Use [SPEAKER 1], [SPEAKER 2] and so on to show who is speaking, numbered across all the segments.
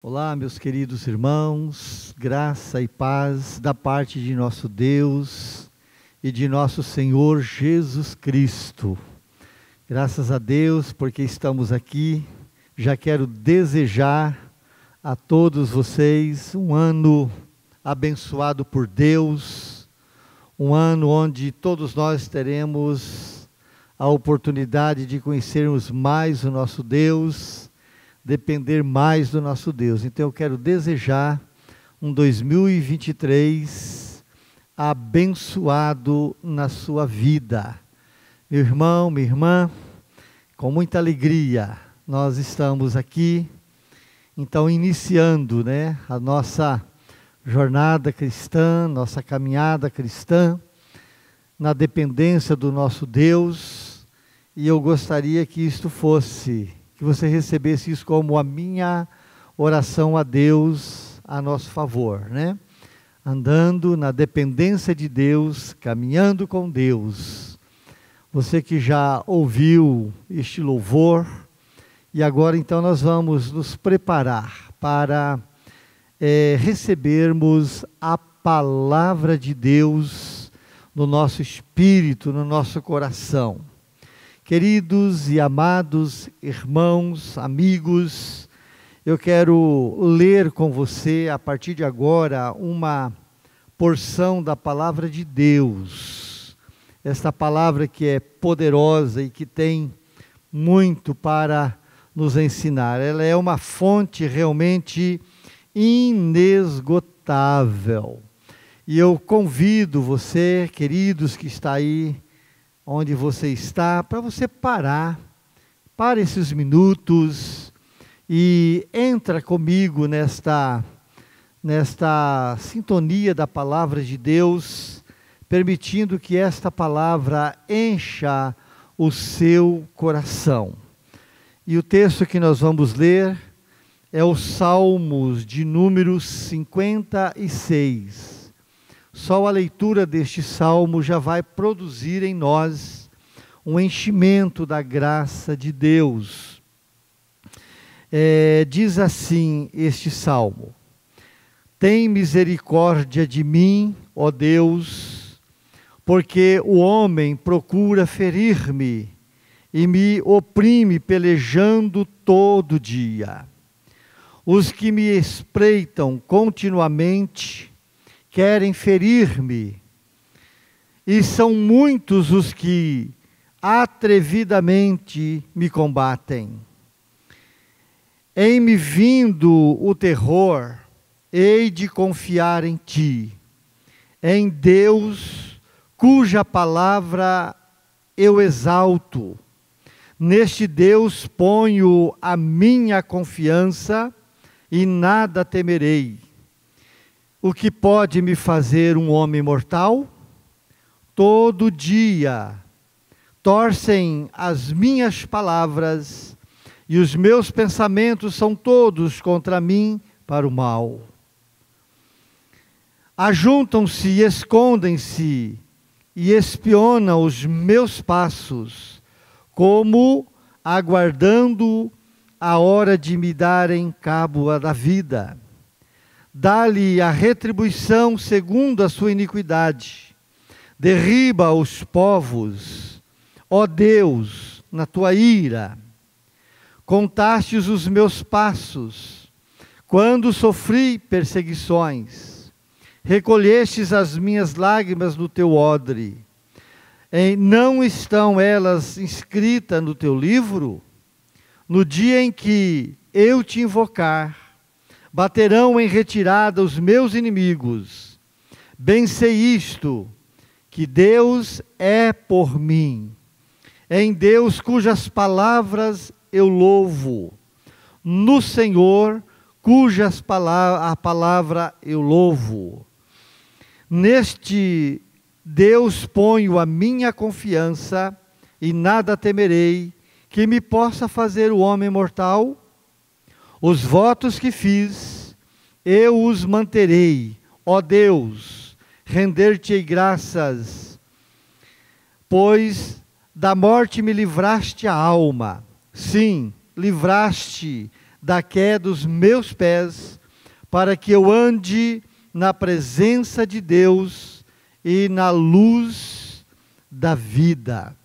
[SPEAKER 1] Olá, meus queridos irmãos, graça e paz da parte de nosso Deus e de nosso Senhor Jesus Cristo. Graças a Deus porque estamos aqui. Já quero desejar a todos vocês um ano abençoado por Deus, um ano onde todos nós teremos a oportunidade de conhecermos mais o nosso Deus, depender mais do nosso Deus. Então eu quero desejar um 2023 abençoado na sua vida. Meu irmão, minha irmã, com muita alegria nós estamos aqui, então iniciando, a nossa jornada cristã, nossa caminhada cristã, na dependência do nosso Deus, e eu gostaria que que você recebesse isso como a minha oração a Deus a nosso favor, Andando na dependência de Deus, caminhando com Deus. Você que já ouviu este louvor, e agora então nós vamos nos preparar para recebermos a palavra de Deus no nosso espírito, no nosso coração. Queridos e amados irmãos, amigos, eu quero ler com você, a partir de agora, uma porção da palavra de Deus. Esta palavra que é poderosa e que tem muito para nos ensinar. Ela é uma fonte realmente inesgotável. E eu convido você, queridos, que está aí, onde você está, para você parar, para esses minutos e entra comigo nesta sintonia da palavra de Deus, permitindo que esta palavra encha o seu coração. E o texto que nós vamos ler é o Salmos de número 56. Só a leitura deste salmo já vai produzir em nós um enchimento da graça de Deus. Diz assim este salmo: tem misericórdia de mim, ó Deus, porque o homem procura ferir-me e me oprime pelejando todo dia. Os que me espreitam continuamente querem ferir-me, e são muitos os que atrevidamente me combatem. Em me vindo o terror, hei de confiar em ti, em Deus, cuja palavra eu exalto. Neste Deus ponho a minha confiança e nada temerei. O que pode me fazer um homem mortal? Todo dia torcem as minhas palavras e os meus pensamentos são todos contra mim para o mal. Ajuntam-se e escondem-se e espionam os meus passos, como aguardando a hora de me darem cabo da vida. Dá-lhe a retribuição segundo a sua iniquidade. Derriba os povos, ó Deus, na tua ira. Contastes os meus passos, quando sofri perseguições. Recolhestes as minhas lágrimas no teu odre. Não estão elas inscritas no teu livro? No dia em que eu te invocar, baterão em retirada os meus inimigos. Bem sei isto, que Deus é por mim. Em Deus cujas palavras eu louvo. No Senhor cujas a palavra eu louvo. Neste Deus ponho a minha confiança e nada temerei que me possa fazer o homem mortal. Os votos que fiz, eu os manterei, ó Deus, render-te-ei graças, pois da morte me livraste a alma, sim, livraste da queda dos meus pés, para que eu ande na presença de Deus e na luz da vida.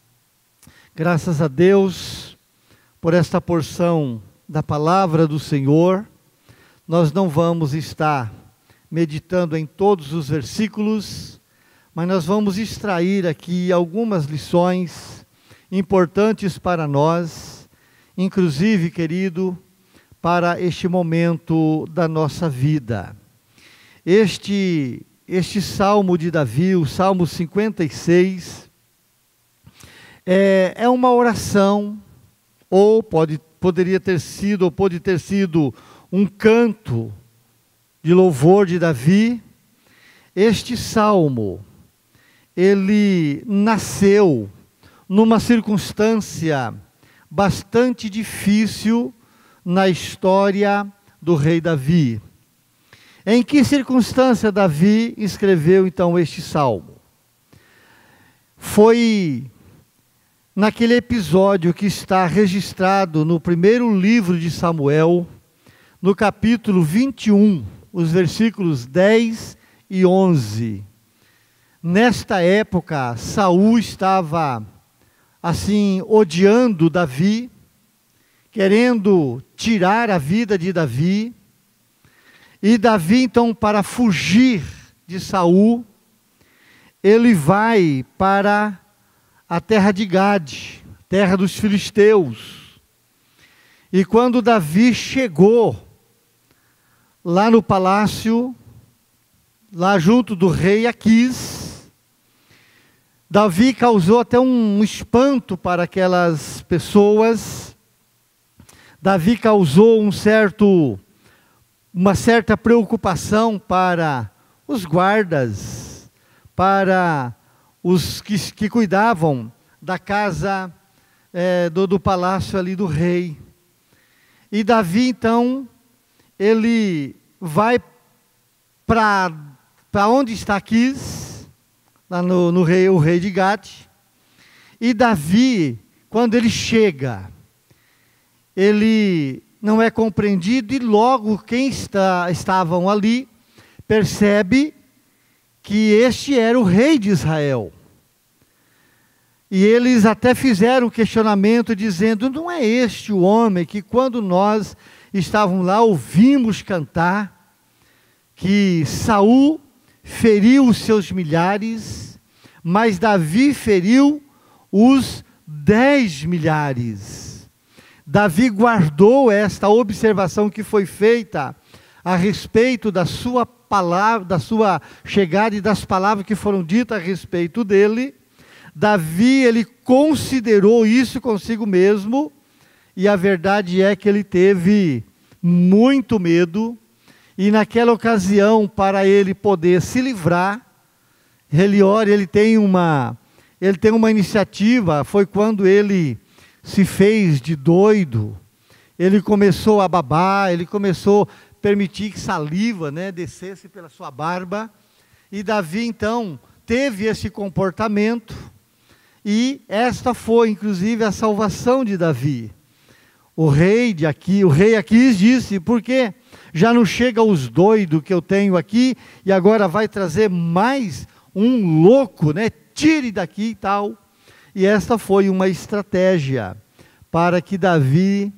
[SPEAKER 1] Graças a Deus por esta porção da palavra do Senhor. Nós não vamos estar meditando em todos os versículos, mas nós vamos extrair aqui algumas lições importantes para nós, inclusive, querido, para este momento da nossa vida. Este Salmo de Davi, o Salmo 56, é uma oração, ou pode ter sido um canto de louvor de Davi. Este salmo, ele nasceu numa circunstância bastante difícil na história do rei Davi. Em que circunstância Davi escreveu então este salmo? Foi naquele episódio que está registrado no primeiro livro de Samuel, no capítulo 21, os versículos 10 e 11. Nesta época, Saul estava, assim, odiando Davi, querendo tirar a vida de Davi. E Davi, então, para fugir de Saul, ele vai para a terra de Gade, terra dos filisteus. E quando Davi chegou lá no palácio, lá junto do rei Aquis, Davi causou até um espanto para aquelas pessoas. Davi causou uma certa preocupação para os guardas, para os que cuidavam da casa do palácio ali do rei. E Davi, então, ele vai para onde está Aquis, lá o rei de Gate. E Davi, quando ele chega, ele não é compreendido, e logo quem estavam ali percebe que este era o rei de Israel. E eles até fizeram um questionamento dizendo: não é este o homem que quando nós estávamos lá ouvimos cantar, que Saul feriu os seus milhares, mas Davi feriu os 10 milhares. Davi guardou esta observação que foi feita a respeito da sua palavra, da sua chegada e das palavras que foram ditas a respeito dele. Davi, ele considerou isso consigo mesmo, e a verdade é que ele teve muito medo, e naquela ocasião, para ele poder se livrar, ele tem uma iniciativa. Foi quando ele se fez de doido, ele começou a babar, ele começou a permitir que saliva, descesse pela sua barba, e Davi então teve esse comportamento, e esta foi inclusive a salvação de Davi. O rei Aquis disse: porque já não chega os doidos que eu tenho aqui, e agora vai trazer mais um louco, tire daqui e tal. E esta foi uma estratégia para que Davi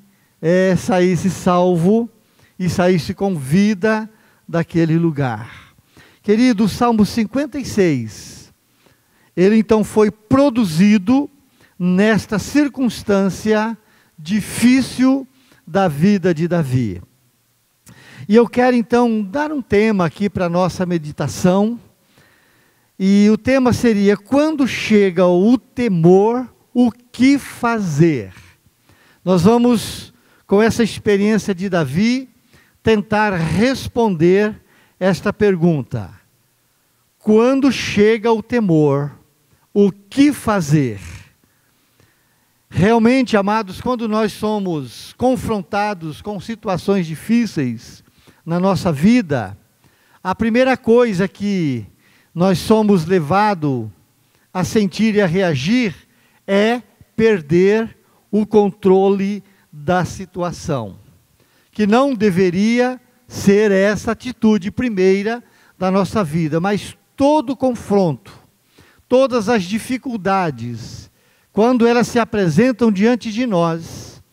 [SPEAKER 1] saísse salvo e saísse com vida daquele lugar. Querido, o Salmo 56, ele então foi produzido nesta circunstância difícil da vida de Davi. E eu quero então dar um tema aqui para a nossa meditação, e o tema seria: quando chega o temor, o que fazer? Nós vamos, com essa experiência de Davi, tentar responder esta pergunta: quando chega o temor, o que fazer? Realmente, amados, quando nós somos confrontados com situações difíceis na nossa vida, a primeira coisa que nós somos levados a sentir e a reagir é perder o controle da situação. que não deveria ser essa atitude primeira da nossa vida, mas todo confronto, todas as dificuldades, quando elas se apresentam diante de nós,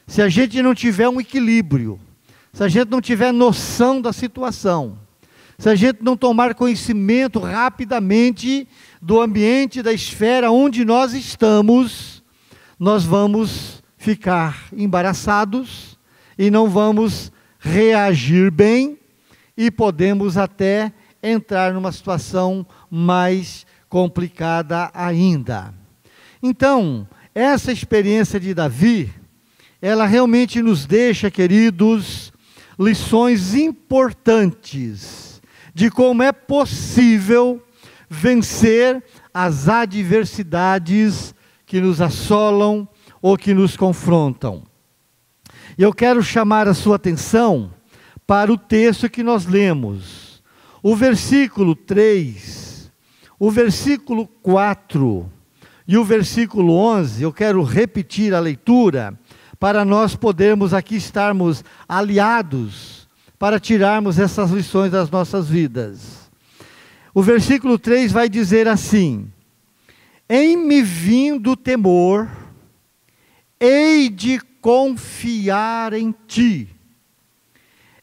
[SPEAKER 1] se a gente não tiver um equilíbrio, se a gente não tiver noção da situação, se a gente não tomar conhecimento rapidamente do ambiente, da esfera onde nós estamos, nós vamos ficar embaraçados e não vamos reagir bem e podemos até entrar numa situação mais complicada ainda. Então, essa experiência de Davi, ela realmente nos deixa, queridos, lições importantes de como é possível vencer as adversidades que nos assolam ou que nos confrontam. E eu quero chamar a sua atenção para o texto que nós lemos. O versículo 3, o versículo 4 e o versículo 11, eu quero repetir a leitura para nós podermos aqui estarmos aliados para tirarmos essas lições das nossas vidas. O versículo 3 vai dizer assim: em me vindo temor, hei de confiar em ti,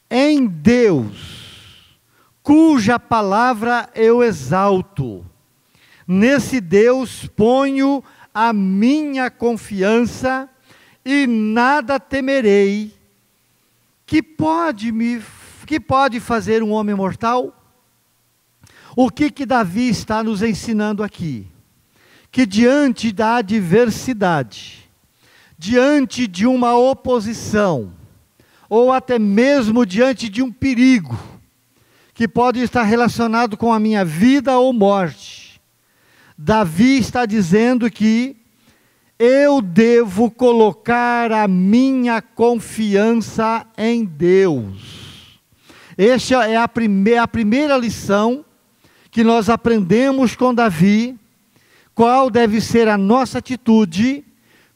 [SPEAKER 1] em Deus, cuja palavra eu exalto. Nesse Deus ponho a minha confiança e nada temerei. Que pode fazer um homem mortal? O que Davi está nos ensinando aqui? Que diante da adversidade, diante de uma oposição, ou até mesmo diante de um perigo, que pode estar relacionado com a minha vida ou morte, Davi está dizendo que eu devo colocar a minha confiança em Deus. Esta é a primeira lição que nós aprendemos com Davi, qual deve ser a nossa atitude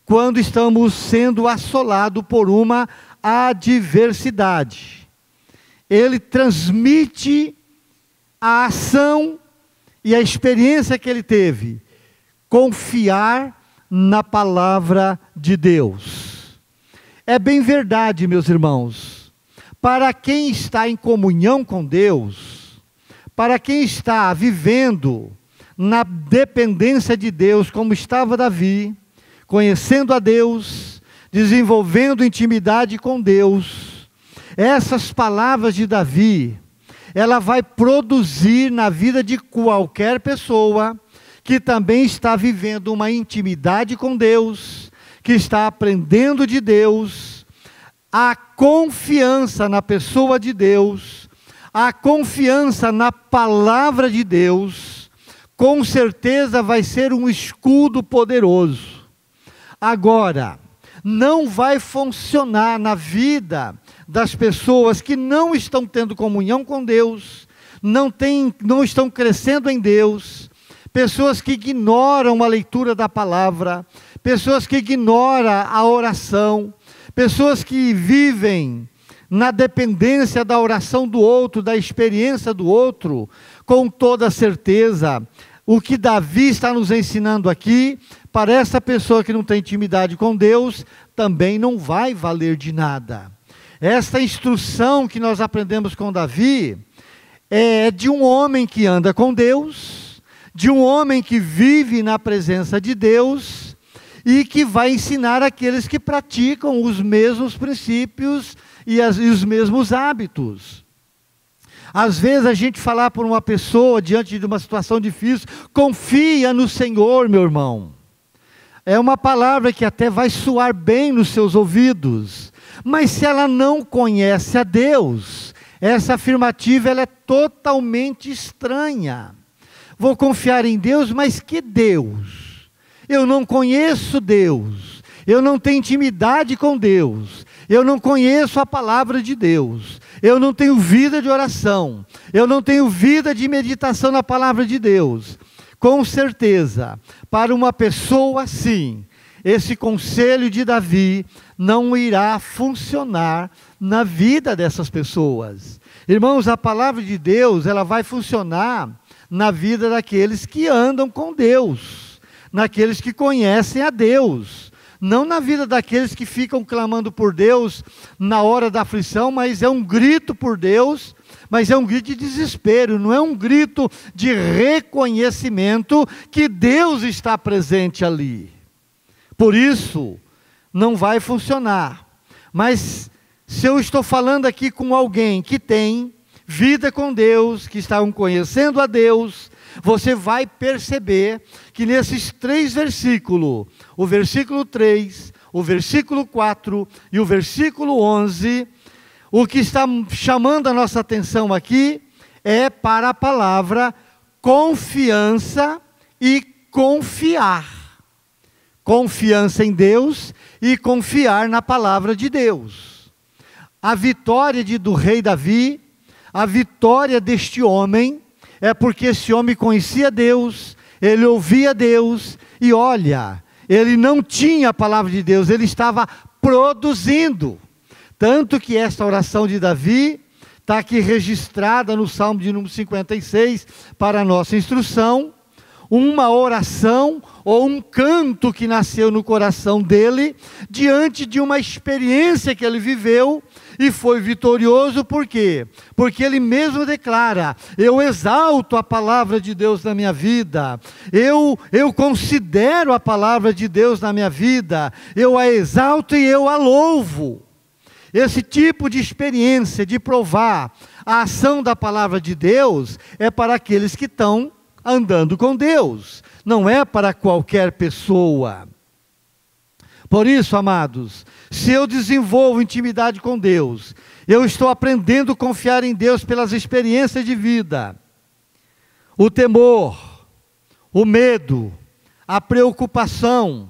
[SPEAKER 1] quando estamos sendo assolados por uma adversidade. Ele transmite a ação e a experiência que ele teve, confiar na palavra de Deus. É bem verdade, meus irmãos, para quem está em comunhão com Deus, para quem está vivendo na dependência de Deus, como estava Davi, conhecendo a Deus, desenvolvendo intimidade com Deus, essas palavras de Davi, ela vai produzir na vida de qualquer pessoa que também está vivendo uma intimidade com Deus, que está aprendendo de Deus, a confiança na pessoa de Deus, a confiança na palavra de Deus, com certeza vai ser um escudo poderoso. Agora, não vai funcionar na vida das pessoas que não estão tendo comunhão com Deus, não estão crescendo em Deus, pessoas que ignoram a leitura da palavra, pessoas que ignoram a oração, pessoas que vivem na dependência da oração do outro, da experiência do outro. Com toda certeza, o que Davi está nos ensinando aqui, para essa pessoa que não tem intimidade com Deus, também não vai valer de nada. Esta instrução que nós aprendemos com Davi, é de um homem que anda com Deus, de um homem que vive na presença de Deus, e que vai ensinar aqueles que praticam os mesmos princípios e os mesmos hábitos. Às vezes a gente falar por uma pessoa, diante de uma situação difícil, confia no Senhor, meu irmão. É uma palavra que até vai soar bem nos seus ouvidos, mas se ela não conhece a Deus, essa afirmativa ela é totalmente estranha. Vou confiar em Deus, mas que Deus? Eu não conheço Deus, eu não tenho intimidade com Deus, eu não conheço a palavra de Deus, eu não tenho vida de oração, eu não tenho vida de meditação na palavra de Deus. Com certeza, para uma pessoa assim, esse conselho de Davi não irá funcionar na vida dessas pessoas. Irmãos, a palavra de Deus, ela vai funcionar na vida daqueles que andam com Deus, naqueles que conhecem a Deus, não na vida daqueles que ficam clamando por Deus na hora da aflição, mas é um grito por Deus, mas é um grito de desespero, não é um grito de reconhecimento que Deus está presente ali. Por isso, não vai funcionar. Mas se eu estou falando aqui com alguém que tem vida com Deus, que estão conhecendo a Deus, você vai perceber que nesses 3 versículos, o versículo 3, o versículo 4 e o versículo 11, o que está chamando a nossa atenção aqui é para a palavra confiança e confiar. Confiança em Deus e confiar na palavra de Deus. A vitória do rei Davi, a vitória deste homem, é porque esse homem conhecia Deus, ele ouvia Deus, e olha, ele não tinha a palavra de Deus, ele estava produzindo. Tanto que esta oração de Davi está aqui registrada no Salmo de número 56, para a nossa instrução, uma oração ou um canto que nasceu no coração dele, diante de uma experiência que ele viveu, e foi vitorioso. Por quê? Porque ele mesmo declara: eu exalto a palavra de Deus na minha vida, eu considero a palavra de Deus na minha vida, eu a exalto e eu a louvo. Esse tipo de experiência, de provar a ação da palavra de Deus, é para aqueles que estão andando com Deus, não é para qualquer pessoa. Por isso, amados, se eu desenvolvo intimidade com Deus, eu estou aprendendo a confiar em Deus pelas experiências de vida. O temor, o medo, a preocupação,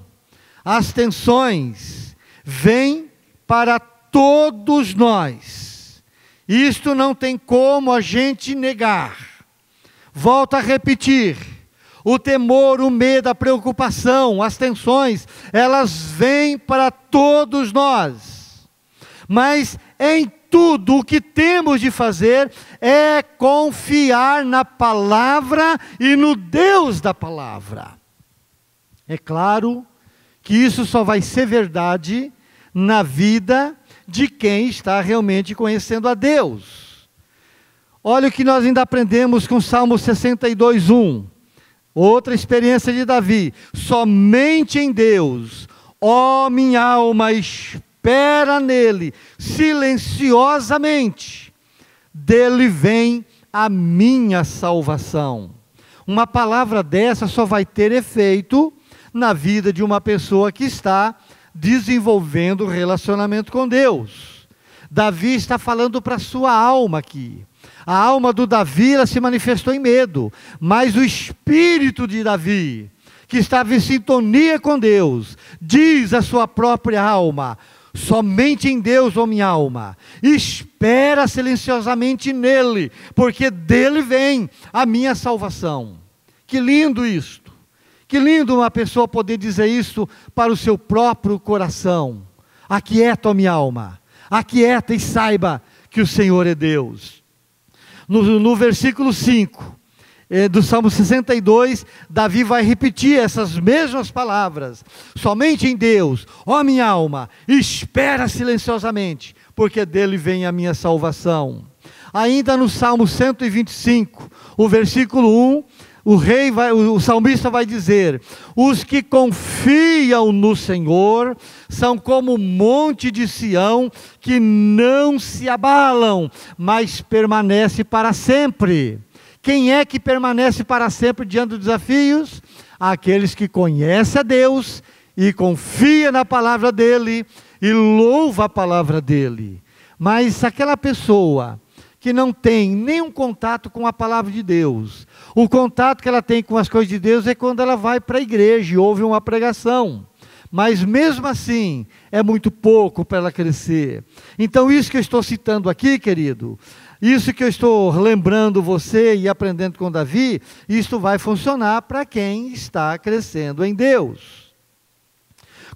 [SPEAKER 1] as tensões, vêm para todos nós. Isto não tem como a gente negar. Volto a repetir, o temor, o medo, a preocupação, as tensões, elas vêm para todos nós. Mas em tudo o que temos de fazer é confiar na palavra e no Deus da palavra. É claro que isso só vai ser verdade na vida de quem está realmente conhecendo a Deus. Olha o que nós ainda aprendemos com Salmo 62:1. Outra experiência de Davi. Somente em Deus, ó minha alma, espera nele, silenciosamente. Dele vem a minha salvação. Uma palavra dessa só vai ter efeito na vida de uma pessoa que está desenvolvendo relacionamento com Deus. Davi está falando para a sua alma aqui. A alma do Davi, ela se manifestou em medo, mas o espírito de Davi, que estava em sintonia com Deus, diz à sua própria alma: somente em Deus, ó minha alma, espera silenciosamente nele, porque dele vem a minha salvação. Que lindo isto, que lindo uma pessoa poder dizer isso para o seu próprio coração. Aquieta, ó minha alma, aquieta e saiba que o Senhor é Deus. No versículo 5 do Salmo 62, Davi vai repetir essas mesmas palavras: somente em Deus, ó minha alma, espera silenciosamente, porque dele vem a minha salvação. Ainda no Salmo 125, o versículo 1, o salmista vai dizer: os que confiam no Senhor são como o monte de Sião, que não se abalam, mas permanece para sempre. Quem é que permanece para sempre diante dos desafios? Aqueles que conhecem a Deus e confia na palavra dele e louva a palavra dele. Mas aquela pessoa que não tem nenhum contato com a palavra de Deus, o contato que ela tem com as coisas de Deus é quando ela vai para a igreja e ouve uma pregação. Mas mesmo assim, é muito pouco para ela crescer. Então isso que eu estou citando aqui, querido, isso que eu estou lembrando você e aprendendo com Davi, isso vai funcionar para quem está crescendo em Deus.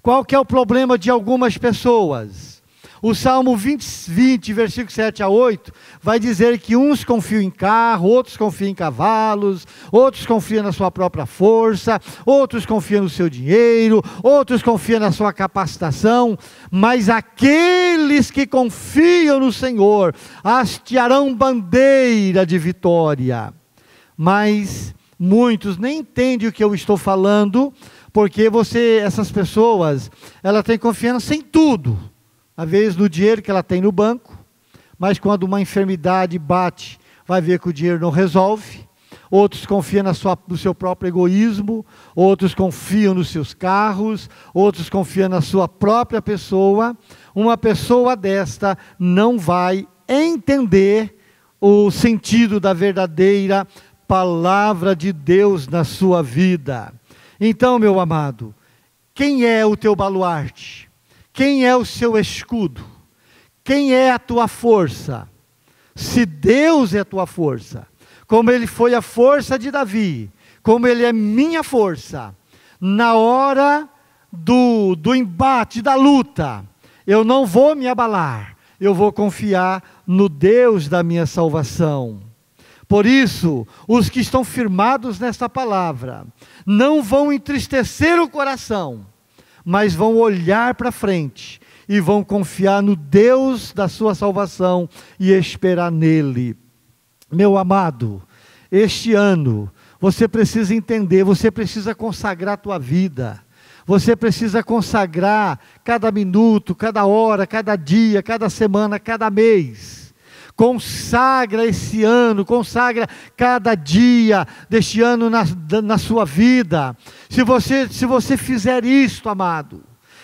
[SPEAKER 1] Qual que é o problema de algumas pessoas? O Salmo 20, versículo 7 a 8, vai dizer que uns confiam em carro, outros confiam em cavalos, outros confiam na sua própria força, outros confiam no seu dinheiro, outros confiam na sua capacitação, mas aqueles que confiam no Senhor, hastearão bandeira de vitória. Mas muitos nem entendem o que eu estou falando, porque essas pessoas, elas têm confiança em tudo. Às vezes no dinheiro que ela tem no banco, mas quando uma enfermidade bate, vai ver que o dinheiro não resolve. Outros confiam no seu próprio egoísmo, outros confiam nos seus carros, outros confiam na sua própria pessoa. Uma pessoa desta não vai entender o sentido da verdadeira palavra de Deus na sua vida. Então, meu amado, quem é o teu baluarte? Quem é o seu escudo? Quem é a tua força? Se Deus é a tua força, como Ele foi a força de Davi, como Ele é minha força, na hora do embate, da luta, eu não vou me abalar, eu vou confiar no Deus da minha salvação. Por isso, os que estão firmados nesta palavra, não vão entristecer o coração, mas vão olhar para frente e vão confiar no Deus da sua salvação e esperar nele. Meu amado, este ano você precisa entender, você precisa consagrar a tua vida, você precisa consagrar cada minuto, cada hora, cada dia, cada semana, cada mês. Consagra esse ano, consagra cada dia deste ano na sua vida. Se você fizer isto, amado,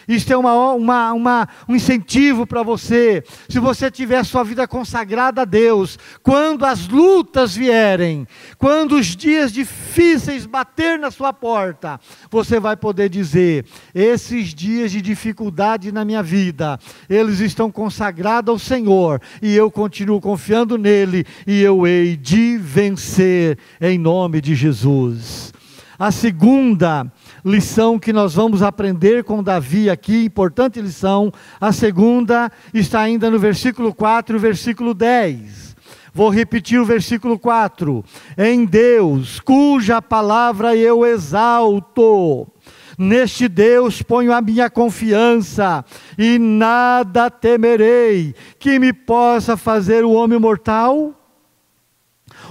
[SPEAKER 1] isto é um incentivo para você. Se você tiver a sua vida consagrada a Deus, quando as lutas vierem, quando os dias difíceis bater na sua porta, você vai poder dizer: esses dias de dificuldade na minha vida, eles estão consagrados ao Senhor, e eu continuo confiando nele, e eu hei de vencer, em nome de Jesus. A segunda lição que nós vamos aprender com Davi aqui, importante lição, a segunda está ainda no versículo 4 e versículo 10. Vou repetir o versículo 4. Em Deus, cuja palavra eu exalto, neste Deus ponho a minha confiança, e nada temerei que me possa fazer o homem mortal.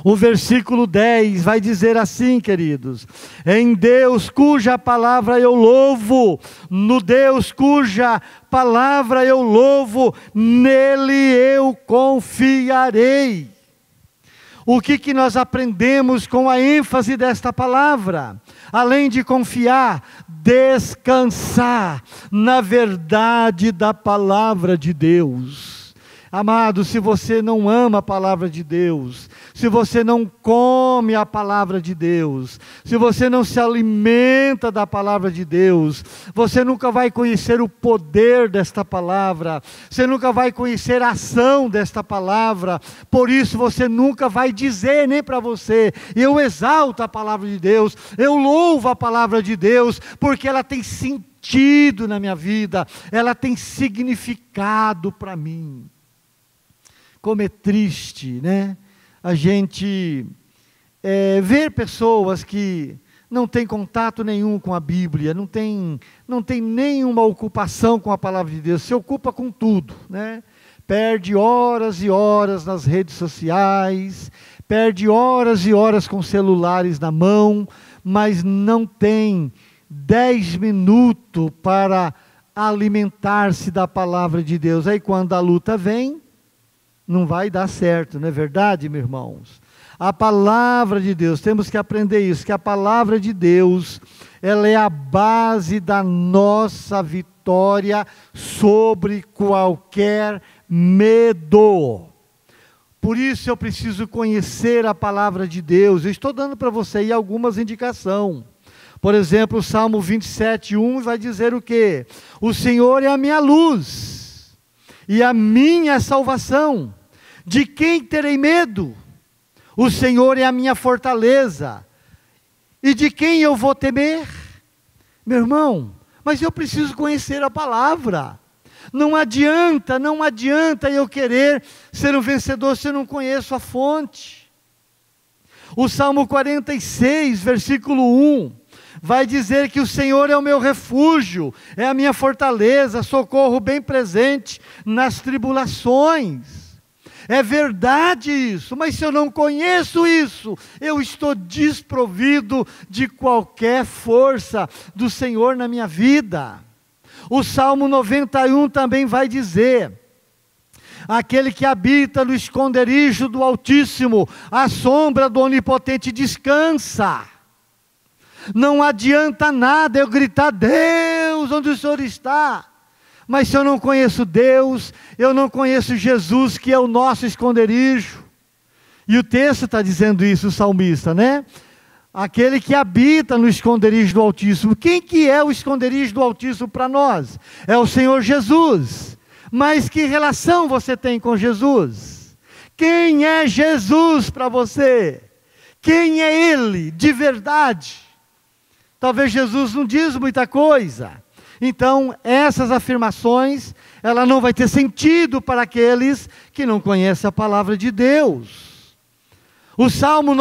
[SPEAKER 1] O versículo 10 vai dizer assim, queridos: em Deus cuja palavra eu louvo, no Deus cuja palavra eu louvo, nele eu confiarei. O que nós aprendemos com a ênfase desta palavra? Além de confiar, descansar na verdade da palavra de Deus. Amado, se você não ama a palavra de Deus, se você não come a palavra de Deus, se você não se alimenta da palavra de Deus, você nunca vai conhecer o poder desta palavra, você nunca vai conhecer a ação desta palavra. Por isso você nunca vai dizer nem para você: eu exalto a palavra de Deus, eu louvo a palavra de Deus, porque ela tem sentido na minha vida, ela tem significado para mim. Como é triste, né? A gente ver pessoas que não têm contato nenhum com a Bíblia, não tem nenhuma ocupação com a palavra de Deus, se ocupa com tudo, né? Perde horas e horas nas redes sociais, perde horas e horas com celulares na mão, mas não tem 10 minutos para alimentar-se da palavra de Deus. Aí quando a luta vem, não vai dar certo, não é verdade, meus irmãos? A palavra de Deus, temos que aprender isso, que a palavra de Deus, ela é a base da nossa vitória sobre qualquer medo. Por isso eu preciso conhecer a palavra de Deus. Eu estou dando para você aí algumas indicações. Por exemplo, o Salmo 27:1 vai dizer o quê? O Senhor é a minha luz e a minha salvação. De quem terei medo? O Senhor é a minha fortaleza. E de quem eu vou temer? Meu irmão, mas eu preciso conhecer a palavra. Não adianta eu querer ser um vencedor se eu não conheço a fonte. O Salmo 46, versículo 1, vai dizer que o Senhor é o meu refúgio, é a minha fortaleza, socorro bem presente nas tribulações. É verdade isso, mas se eu não conheço isso, eu estou desprovido de qualquer força do Senhor na minha vida. O Salmo 91 também vai dizer: aquele que habita no esconderijo do Altíssimo, à sombra do Onipotente descansa. Não adianta nada eu gritar: Deus, onde o Senhor está? Mas se eu não conheço Deus, eu não conheço Jesus, que é o nosso esconderijo. E o texto está dizendo isso, o salmista, né? Aquele que habita no esconderijo do Altíssimo. Quem que é o esconderijo do Altíssimo para nós? É o Senhor Jesus. Mas que relação você tem com Jesus? Quem é Jesus para você? Quem é Ele de verdade? Talvez Jesus não diz muita coisa. Então, essas afirmações, ela não vai ter sentido para aqueles que não conhecem a palavra de Deus. O Salmo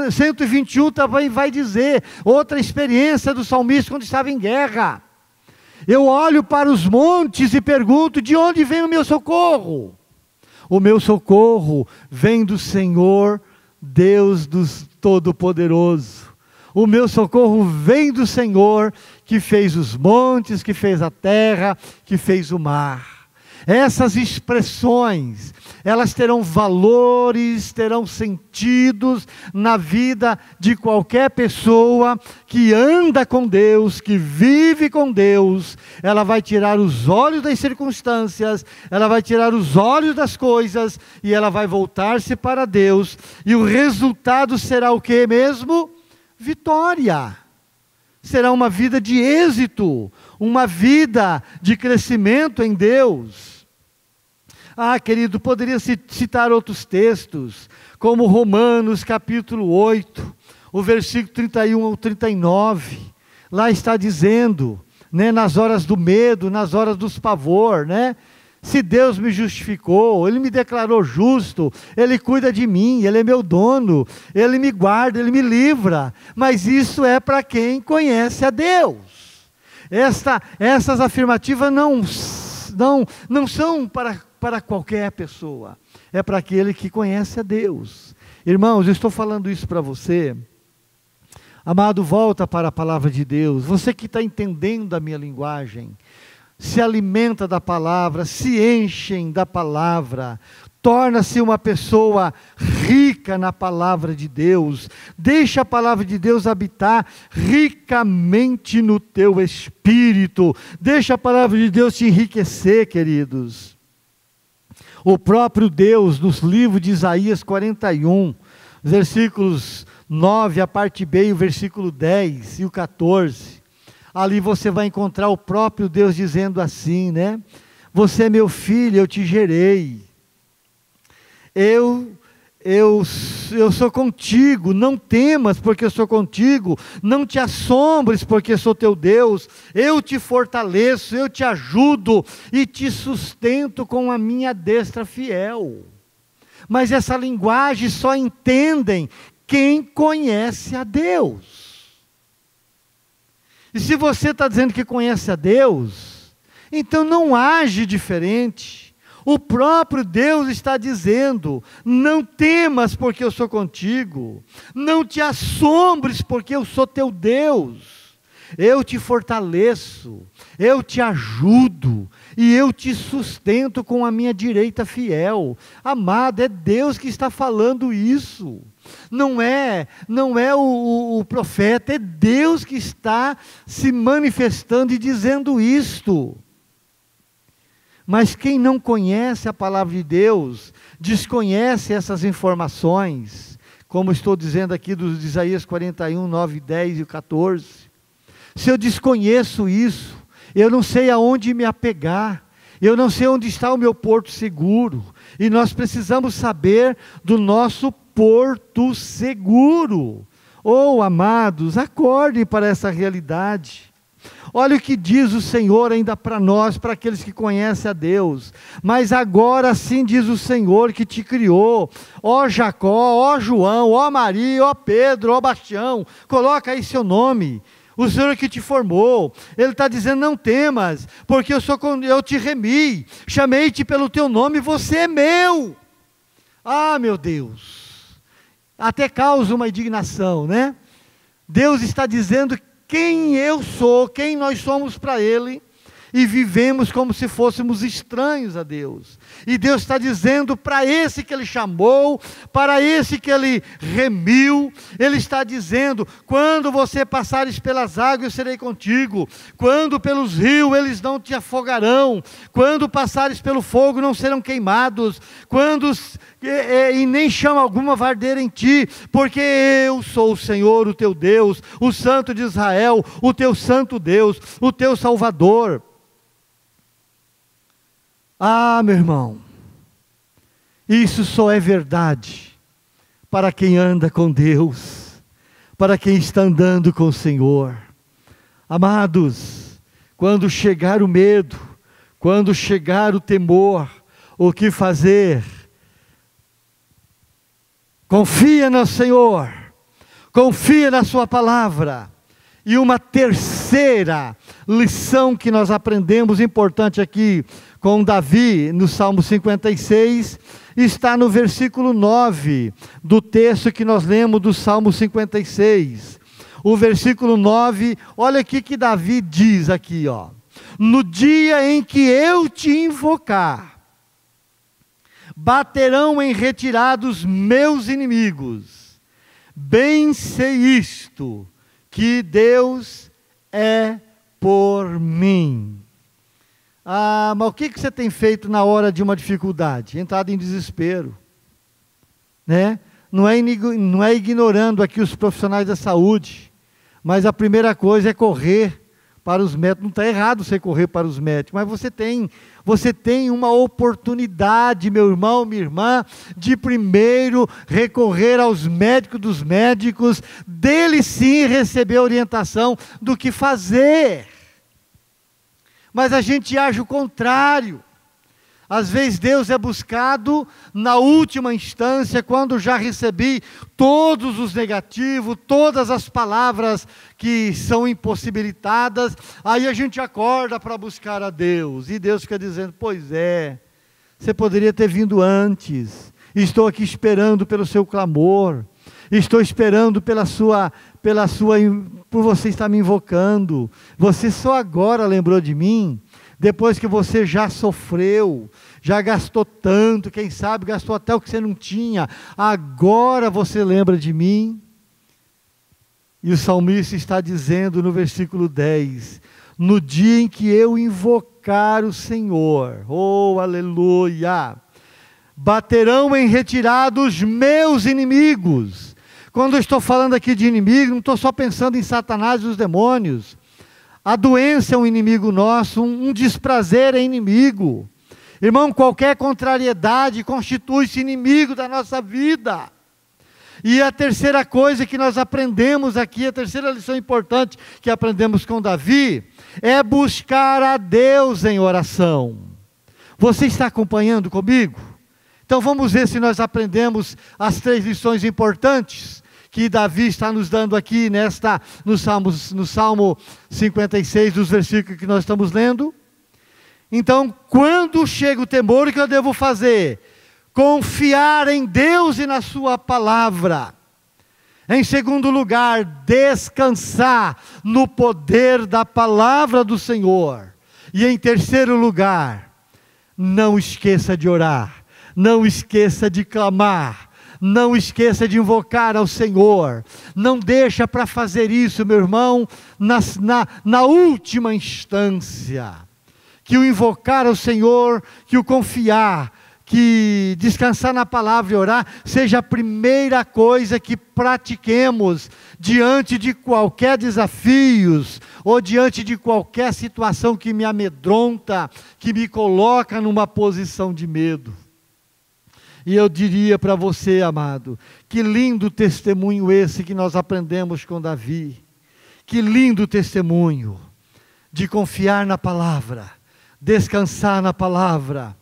[SPEAKER 1] 121 também vai dizer, outra experiência do salmista quando estava em guerra: eu olho para os montes e pergunto, de onde vem o meu socorro? O meu socorro vem do Senhor, Deus Todo-Poderoso. O meu socorro vem do Senhor, que fez os montes, que fez a terra, que fez o mar. Essas expressões, elas terão valores, terão sentidos na vida de qualquer pessoa que anda com Deus, que vive com Deus. Ela vai tirar os olhos das circunstâncias, ela vai tirar os olhos das coisas, e ela vai voltar-se para Deus. E o resultado será o que mesmo? Vitória. Será uma vida de êxito, uma vida de crescimento em Deus. Ah, querido, poderia citar outros textos, como Romanos capítulo 8, o versículo 31 ao 39. Lá está dizendo, né, nas horas do medo, nas horas dos pavor, né? Se Deus me justificou, Ele me declarou justo, Ele cuida de mim, Ele é meu dono, Ele me guarda, Ele me livra. Mas isso é para quem conhece a Deus. Essas afirmativas não são para qualquer pessoa, é para aquele que conhece a Deus. Irmãos, eu estou falando isso para você. Amado, volta para a palavra de Deus. Você que está entendendo a minha linguagem, se alimenta da palavra, se enchem da palavra, torna-se uma pessoa rica na palavra de Deus, deixa a palavra de Deus habitar ricamente no teu espírito, deixa a palavra de Deus te enriquecer, queridos. O próprio Deus, nos livros de Isaías 41, versículos 9, a parte B, e o versículo 10 e o 14, ali você vai encontrar o próprio Deus dizendo assim, né? Você é meu filho, eu te gerei. Eu sou contigo, não temas porque eu sou contigo, não te assombres porque sou teu Deus, eu te fortaleço, eu te ajudo e te sustento com a minha destra fiel. Mas essa linguagem só entendem quem conhece a Deus. E se você está dizendo que conhece a Deus, então não age diferente. O próprio Deus está dizendo: não temas porque eu sou contigo, não te assombres porque eu sou teu Deus, eu te fortaleço, eu te ajudo e eu te sustento com a minha direita fiel. Amado, é Deus que está falando isso. Não é o profeta, é Deus que está se manifestando e dizendo isto. Mas quem não conhece a palavra de Deus, desconhece essas informações, como estou dizendo aqui dos Isaías 41, 9, 10 e 14. Se eu desconheço isso, eu não sei aonde me apegar, eu não sei onde está o meu porto seguro, e nós precisamos saber do nosso porto seguro. Oh, amados, acordem para essa realidade. Olha o que diz o Senhor ainda para nós, para aqueles que conhecem a Deus. Mas agora sim diz o Senhor que te criou, ó Jacó, ó João, ó Maria, ó Pedro, ó Bastião, coloca aí seu nome. O Senhor que te formou, Ele está dizendo, não temas, porque eu te remi, chamei-te pelo teu nome, você é meu. Ah, meu Deus, até causa uma indignação, né? Deus está dizendo quem eu sou, quem nós somos para Ele, e vivemos como se fôssemos estranhos a Deus. E Deus está dizendo para esse que Ele chamou, para esse que Ele remiu, Ele está dizendo, quando você passares pelas águas, eu serei contigo, quando pelos rios, eles não te afogarão, quando passares pelo fogo, não serão queimados, e nem chama alguma vai arder em ti, porque eu sou o Senhor, o teu Deus, o Santo de Israel, o teu Santo Deus, o teu Salvador. Ah, meu irmão, isso só é verdade para quem anda com Deus, para quem está andando com o Senhor. Amados, quando chegar o medo, quando chegar o temor, o que fazer? Confia no Senhor, confia na sua palavra. E uma terceira lição que nós aprendemos, importante aqui, com Davi, no Salmo 56, está no versículo 9, do texto que nós lemos do Salmo 56. O versículo 9, olha aqui que Davi diz aqui, ó. No dia em que eu te invocar, baterão em retirada os meus inimigos. Bem sei isto, que Deus é por mim. Ah, mas o que você tem feito na hora de uma dificuldade? Entrado em desespero, né? Não é ignorando aqui os profissionais da saúde, mas a primeira coisa é correr para os médicos. Não está errado você correr para os médicos, mas você tem uma oportunidade, meu irmão, minha irmã, de primeiro recorrer aos médicos dos médicos, deles sim receber orientação do que fazer. Mas a gente age o contrário. Às vezes Deus é buscado na última instância, quando já recebi todos os negativos, todas as palavras que são impossibilitadas, aí a gente acorda para buscar a Deus, e Deus fica dizendo, pois é, você poderia ter vindo antes, estou aqui esperando pelo seu clamor, estou esperando por você estar me invocando, você só agora lembrou de mim, depois que você já sofreu, já gastou tanto, quem sabe gastou até o que você não tinha, agora você lembra de mim? E o salmista está dizendo no versículo 10, no dia em que eu invocar o Senhor, oh aleluia, baterão em retirada os meus inimigos. Quando eu estou falando aqui de inimigo, não estou só pensando em Satanás e os demônios. A doença é um inimigo nosso, um desprazer é inimigo. Irmão, qualquer contrariedade constitui-se inimigo da nossa vida. E a terceira coisa que nós aprendemos aqui, a terceira lição importante que aprendemos com Davi, é buscar a Deus em oração. Você está acompanhando comigo? Então vamos ver se nós aprendemos as 3 lições importantes que Davi está nos dando aqui no Salmo 56, dos versículos que nós estamos lendo. Então, quando chega o temor, o que eu devo fazer? Confiar em Deus e na sua palavra. Em segundo lugar, descansar no poder da palavra do Senhor. E em terceiro lugar, não esqueça de orar, não esqueça de clamar, não esqueça de invocar ao Senhor. Não deixa para fazer isso, meu irmão, na última instância. Que o invocar ao Senhor, que o confiar, que descansar na palavra e orar, seja a primeira coisa que pratiquemos diante de qualquer desafios, ou diante de qualquer situação que me amedronta, que me coloca numa posição de medo. E eu diria para você, amado, que lindo testemunho esse que nós aprendemos com Davi. Que lindo testemunho. de confiar na palavra, descansar na palavra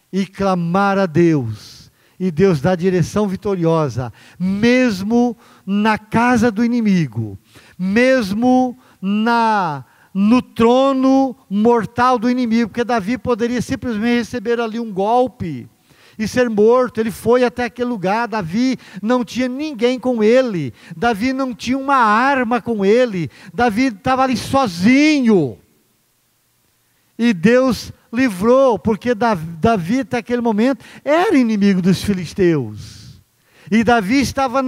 [SPEAKER 1] e clamar a Deus. E Deus dá direção vitoriosa, mesmo na casa do inimigo, mesmo no trono mortal do inimigo, porque Davi poderia simplesmente receber ali um golpe e ser morto. Ele foi até aquele lugar. Davi não tinha ninguém com ele, Davi não tinha uma arma com ele, Davi estava ali sozinho, e Deus livrou, porque Davi até aquele momento era inimigo dos filisteus, e Davi estava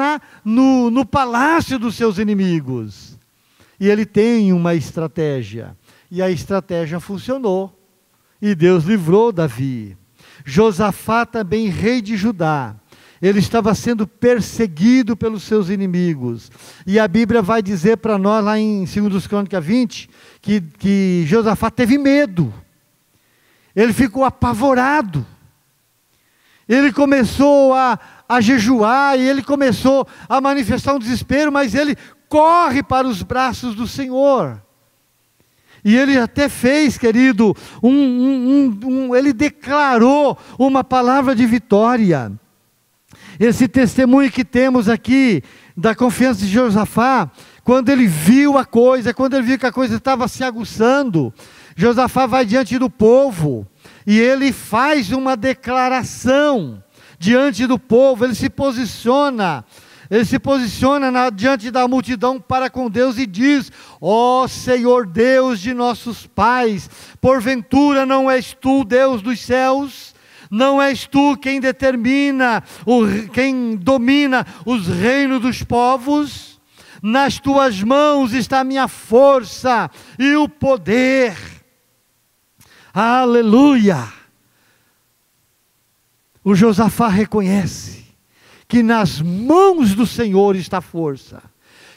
[SPEAKER 1] no palácio dos seus inimigos, e ele tem uma estratégia, e a estratégia funcionou, e Deus livrou Davi. Josafá também, rei de Judá, ele estava sendo perseguido pelos seus inimigos, e a Bíblia vai dizer para nós lá em 2 Crônicas 20, que Josafá teve medo, ele ficou apavorado, ele começou a jejuar, e ele começou a manifestar um desespero, mas ele corre para os braços do Senhor. E ele até fez, querido, ele declarou uma palavra de vitória. Esse testemunho que temos aqui, da confiança de Josafá, quando ele viu a coisa, quando ele viu que a coisa estava se aguçando, Josafá vai diante do povo, e ele faz uma declaração diante do povo, ele se posiciona diante da multidão para com Deus e diz: ó Senhor Deus de nossos pais, porventura não és tu Deus dos céus? Não és tu quem determina, quem domina os reinos dos povos? Nas tuas mãos está a minha força e o poder. Aleluia! O Josafá reconhece que nas mãos do Senhor está a força,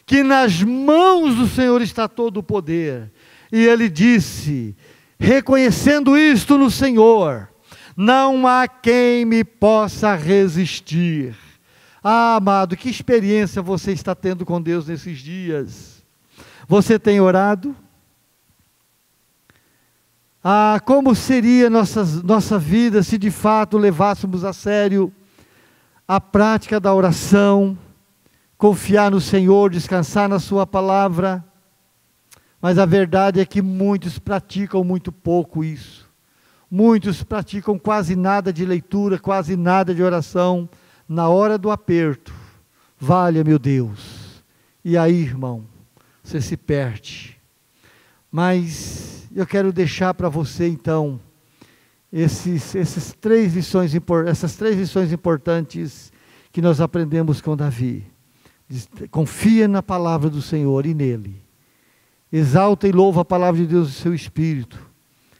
[SPEAKER 1] que nas mãos do Senhor está todo o poder. E ele disse, reconhecendo isto no Senhor: não há quem me possa resistir. Ah, amado, que experiência você está tendo com Deus nesses dias? Você tem orado? Ah, como seria nossa vida se de fato levássemos a sério a prática da oração, confiar no Senhor, descansar na sua palavra. Mas a verdade é que muitos praticam muito pouco isso. Muitos praticam quase nada de leitura, quase nada de oração. Na hora do aperto, valha meu Deus. E aí, irmão, você se perde. Mas eu quero deixar para você então essas três lições importantes que nós aprendemos com Davi. Confia na palavra do Senhor e nele. Exalta e louva a palavra de Deus no seu espírito.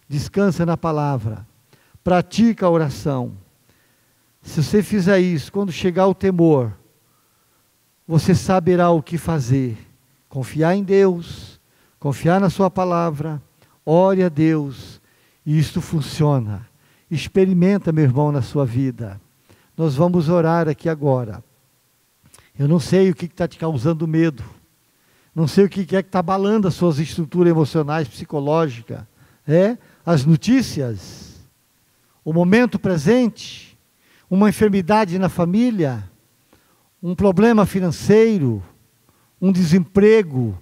[SPEAKER 1] Descansa na palavra. Pratica a oração. Se você fizer isso, quando chegar o temor, você saberá o que fazer. Confiar em Deus, confiar na sua palavra, ore a Deus, e isto funciona. Experimenta, meu irmão, na sua vida. Nós vamos orar aqui agora. Eu não sei o que está te causando medo, não sei o que é que está abalando as suas estruturas emocionais, psicológicas, as notícias, o momento presente, uma enfermidade na família, um problema financeiro, um desemprego.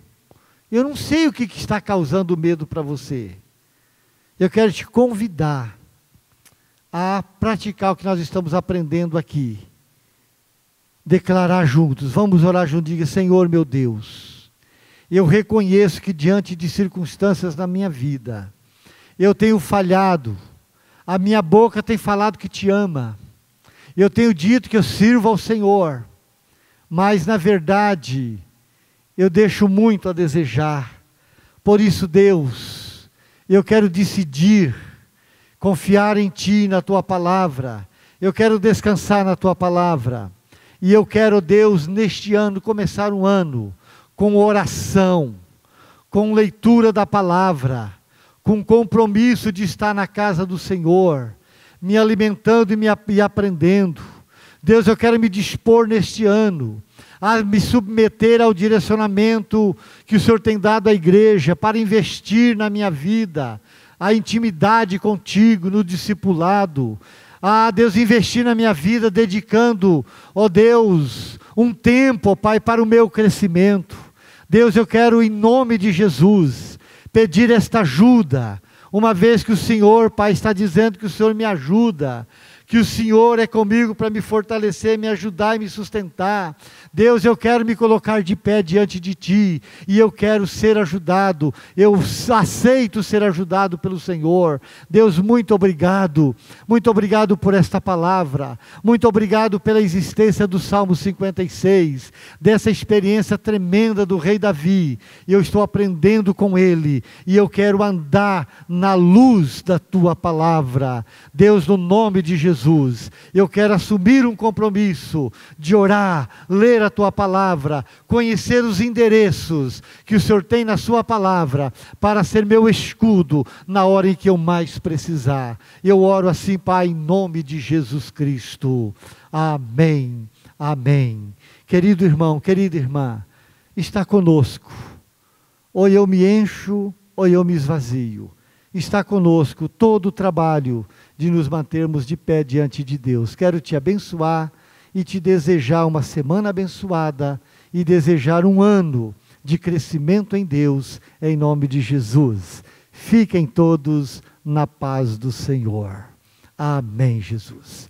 [SPEAKER 1] Eu não sei o que está causando medo para você. Eu quero te convidar a praticar o que nós estamos aprendendo aqui. Declarar juntos, vamos orar juntos, diga: Senhor meu Deus, eu reconheço que diante de circunstâncias na minha vida, eu tenho falhado, a minha boca tem falado que te ama, eu tenho dito que eu sirvo ao Senhor, mas na verdade, eu deixo muito a desejar. Por isso, Deus, eu quero decidir confiar em Ti, na Tua palavra, eu quero descansar na Tua palavra, e eu quero, Deus, neste ano, começar um ano com oração, com leitura da palavra, com compromisso de estar na casa do Senhor, me alimentando e aprendendo. Deus, eu quero me dispor neste ano a me submeter ao direcionamento que o Senhor tem dado à igreja para investir na minha vida, a intimidade contigo, no discipulado. Deus, investir na minha vida, dedicando, ó Deus, um tempo, ó Pai, para o meu crescimento. Deus, eu quero, em nome de Jesus, pedir esta ajuda, uma vez que o Senhor, Pai, está dizendo que o Senhor me ajuda, que o Senhor é comigo para me fortalecer, me ajudar e me sustentar. Deus, eu quero me colocar de pé diante de Ti, e eu quero ser ajudado, eu aceito ser ajudado pelo Senhor. Deus, muito obrigado por esta palavra, muito obrigado pela existência do Salmo 56, dessa experiência tremenda do rei Davi. Eu estou aprendendo com ele, e eu quero andar na luz da Tua palavra. Deus, no nome de Jesus, eu quero assumir um compromisso de orar, ler a Tua palavra, conhecer os endereços que o Senhor tem na Sua palavra, para ser meu escudo na hora em que eu mais precisar. Eu oro assim, Pai, em nome de Jesus Cristo. Amém, amém. Querido irmão, querida irmã, está conosco. Ou eu me encho, ou eu me esvazio. Está conosco todo o trabalho de nos mantermos de pé diante de Deus. Quero te abençoar e te desejar uma semana abençoada e desejar um ano de crescimento em Deus, em nome de Jesus. Fiquem todos na paz do Senhor. Amém, Jesus.